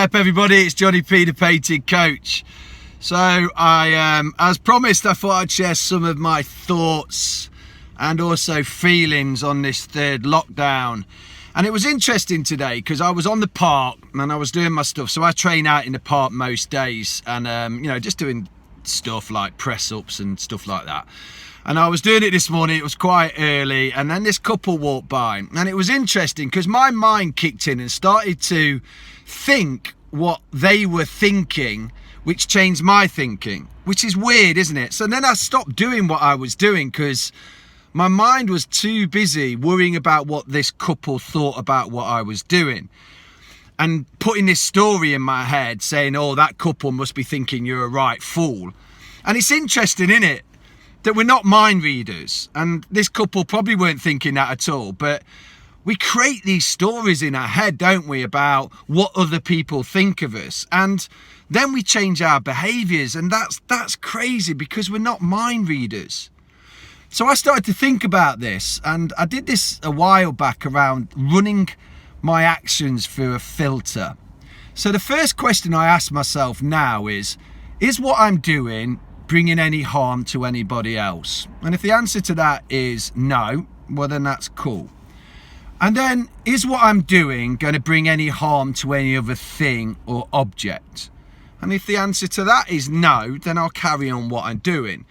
up, everybody? It's Johnny P, the painting coach. So as promised, I thought I'd share some of my thoughts and also feelings on this third lockdown. And it was interesting today because I was on the park and I was doing my stuff. So I train out in the park most days and, just doing stuff like press ups and stuff like that. And I was doing it this morning, it was quite early, and then this couple walked by. And it was interesting because my mind kicked in and started to think what they were thinking, which changed my thinking, which is weird, isn't it? So then I stopped doing what I was doing because my mind was too busy worrying about what this couple thought about what I was doing. And putting this story in my head saying, oh, that couple must be thinking you're a right fool. And it's interesting, isn't it, that we're not mind readers, and this couple probably weren't thinking that at all, but we create these stories in our head, don't we, about what other people think of us, and then we change our behaviours, and that's crazy because we're not mind readers. So I started to think about this, and I did this a while back around running my actions through a filter. So the first question I ask myself now is what I'm doing bringing any harm to anybody else? And if the answer to that is no, well then that's cool. And then, is what I'm doing going to bring any harm to any other thing or object? And if the answer to that is no, then I'll carry on what I'm doing.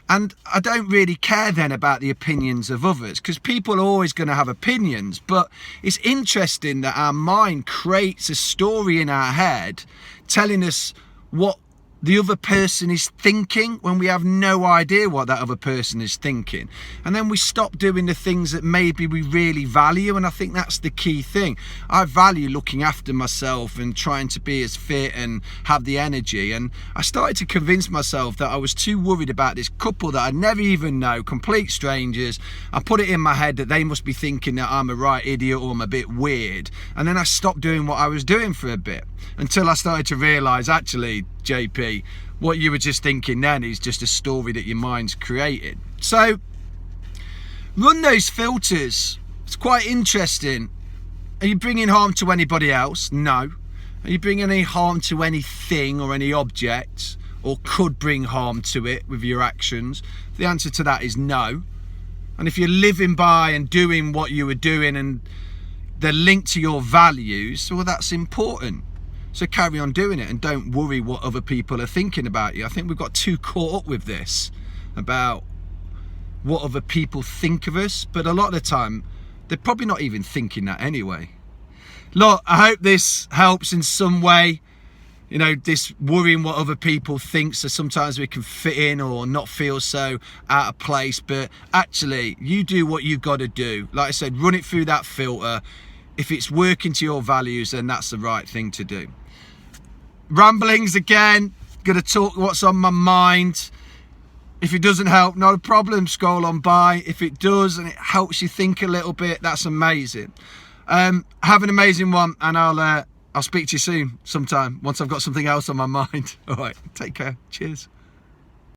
And I don't really care then about the opinions of others, because people are always going to have opinions. But it's interesting that our mind creates a story in our head telling us what the other person is thinking when we have no idea what that other person is thinking. And then we stop doing the things that maybe we really value, and I think that's the key thing. I value looking after myself and trying to be as fit and have the energy, and I started to convince myself that I was too worried about this couple that I never even know, complete strangers. I put it in my head that they must be thinking that I'm a right idiot or I'm a bit weird, and then I stopped doing what I was doing for a bit until I started to realise, actually, JP, what you were just thinking then is just a story that your mind's created. So run those filters. It's quite interesting. Are you bringing harm to anybody else? No. Are you bringing any harm to anything or any object, or could bring harm to it with your actions? The answer to that is no. And if you're living by and doing what you were doing and they're linked to your values, well, that's important. So carry on doing it and don't worry what other people are thinking about you. I think we've got too caught up with this about what other people think of us, but a lot of the time they're probably not even thinking that anyway. Look, I hope this helps in some way, this worrying what other people think, so sometimes we can fit in or not feel so out of place. But actually, you do what you got to do. Like I said, run it through that filter. If it's working to your values, then that's the right thing to do. Ramblings again, gonna talk what's on my mind. If it doesn't help, not a problem, scroll on by. If it does and it helps you think a little bit, that's amazing. Have an amazing one, and I'll speak to you soon sometime once I've got something else on my mind. All right, take care, cheers.